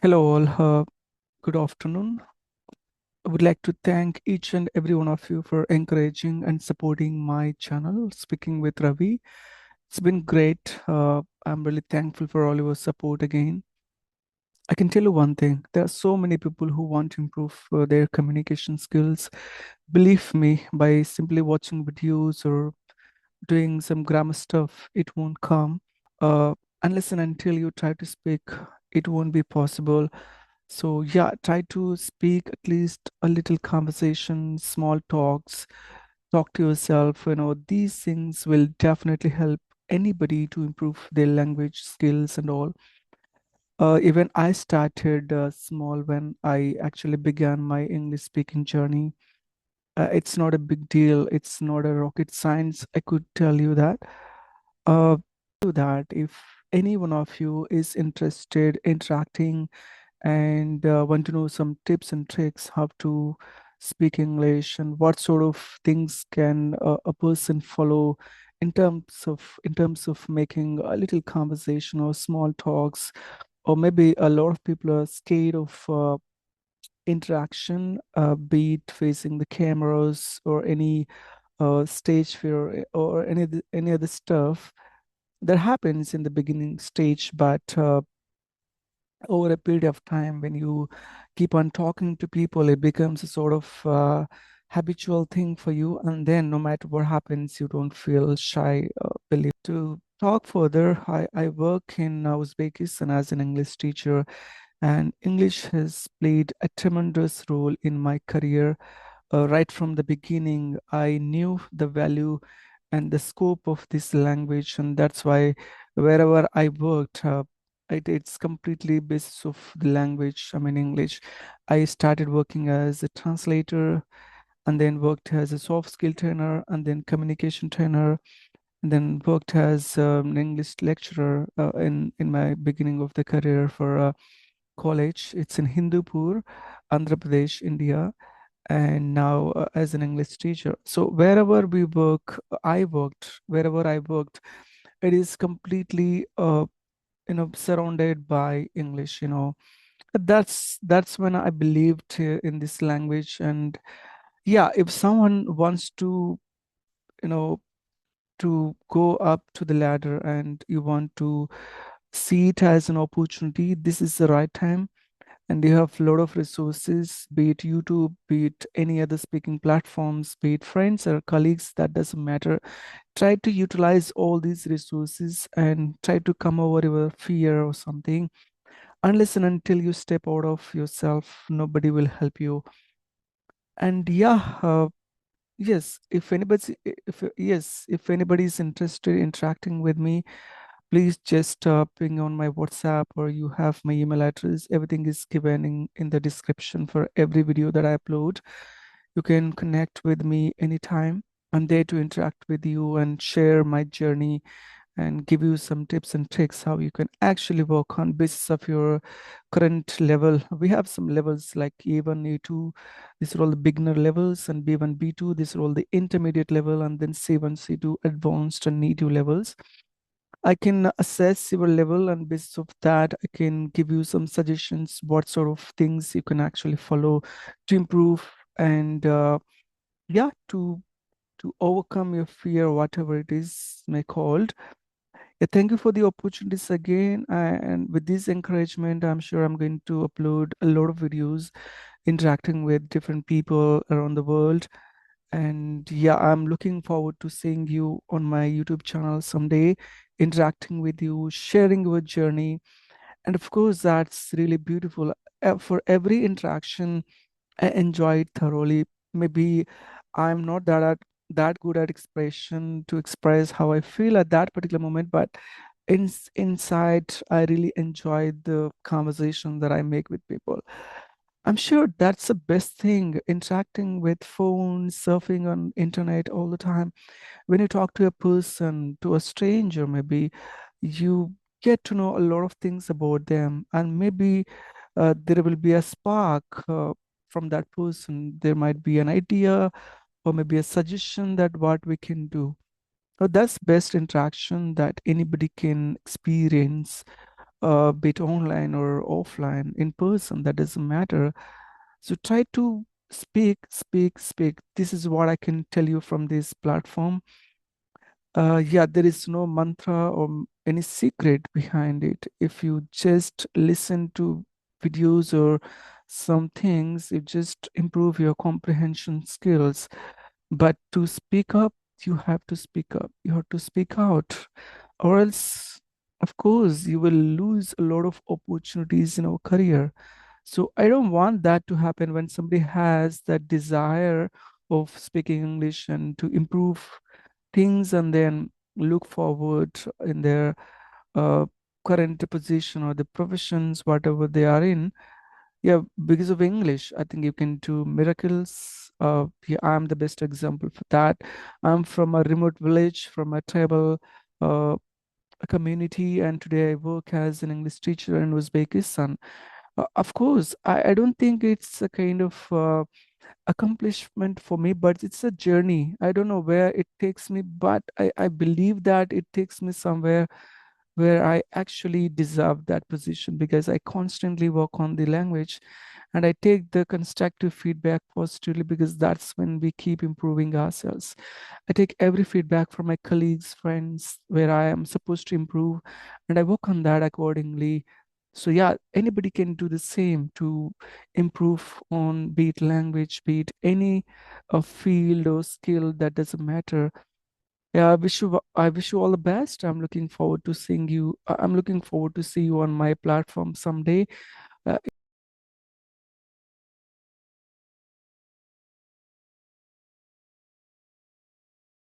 Hello, all. Good afternoon. I would like to thank each and every one of you for encouraging and supporting my channel, Speaking with Ravi. It's been great. I'm really thankful for all your support again. I can tell you one thing, there are so many people who want to improve their communication skills. Believe me, by simply watching videos or doing some grammar stuff, it won't come. Uh, unless and until you try to speak, it won't be possible. So yeah, try to speak at least a little conversation, small talks, talk to yourself. These things will definitely help anybody to improve their language skills and all. Even I started small when I actually began my English speaking journey. It's not a big deal. It's not a rocket science. I could tell you that. That if any one of you is interested interacting and want to know some tips and tricks how to speak English and what sort of things can a person follow in terms of making a little conversation or small talks, or maybe a lot of people are scared of interaction, be it facing the cameras or any stage fear or any other stuff that happens in the beginning stage, but over a period of time, when you keep on talking to people, it becomes a sort of habitual thing for you. And then no matter what happens, you don't feel shy. Believe to talk further, I work in Uzbekistan as an English teacher, and English has played a tremendous role in my career. Right from the beginning, I knew the value and the scope of this language, and that's why wherever I worked, it's completely basis of the language. I mean, English. I started working as a translator, and then worked as a soft skill trainer, and then communication trainer, and then worked as an English lecturer in my beginning of the career for college. It's in Hindupur, Andhra Pradesh, India, and now as an English teacher. So wherever we work, wherever I worked, it is completely surrounded by English. That's when I believed in this language. And yeah, if someone wants to you know to go up to the ladder and you want to see it as an opportunity, this is the right time. And you have a lot of resources, be it YouTube, be it any other speaking platforms, be it friends or colleagues, that doesn't matter. Try to utilize all these resources and try to come over your fear or something. Unless and until you step out of yourself, nobody will help you. And yeah, yes, if anybody is interested in interacting with me, please just ping on my WhatsApp, or you have my email address. Everything is given in the description for every video that I upload. You can connect with me anytime. I'm there to interact with you and share my journey and give you some tips and tricks how you can actually work on basis of your current level. We have some levels like A1, A2. These are all the beginner levels, and B1, B2. These are all the intermediate level, and then C1, C2, advanced and native levels. I can assess your level, and basis of that, I can give you some suggestions what sort of things you can actually follow to improve and yeah, to overcome your fear, whatever it is may called. Yeah, thank you for the opportunities again. And with this encouragement, I'm sure I'm going to upload a lot of videos interacting with different people around the world. And yeah, I'm looking forward to seeing you on my YouTube channel someday, interacting with you, sharing your journey. And of course, that's really beautiful. For every interaction, I enjoy it thoroughly. Maybe I'm not that good at expression to express how I feel at that particular moment, but inside, I really enjoy the conversation that I make with people. I'm sure that's the best thing, interacting with phones, surfing on internet all the time. When you talk to a person, to a stranger, maybe you get to know a lot of things about them, and maybe there will be a spark from that person. There might be an idea or maybe a suggestion that what we can do. That's best interaction that anybody can experience be it online or offline, in person, that doesn't matter. So try to speak, speak, speak. This is what I can tell you from this platform. Yeah, there is no mantra or any secret behind it. If you just listen to videos or some things, you just improve your comprehension skills. But to speak up, you have to speak up. You have to speak out, or else, of course, you will lose a lot of opportunities in our career. So I don't want that to happen when somebody has that desire of speaking English and to improve things and then look forward in their uh, current position or the professions, whatever they are in. Yeah, because of English, I think you can do miracles. Yeah, I'm the best example for that. I'm from a remote village, from a tribal uh, community, and today I work as an English teacher in Uzbekistan. Of course, I don't think it's a kind of accomplishment for me, but it's a journey. I don't know where it takes me, but I believe that it takes me somewhere where I actually deserve that position because I constantly work on the language and I take the constructive feedback positively because that's when we keep improving ourselves. I take every feedback from my colleagues, friends, where I am supposed to improve, and I work on that accordingly. So yeah, anybody can do the same to improve on be it language, be it any field or skill, that doesn't matter. Yeah, I wish you all the best. I'm looking forward to seeing you. I'm looking forward to see you on my platform someday.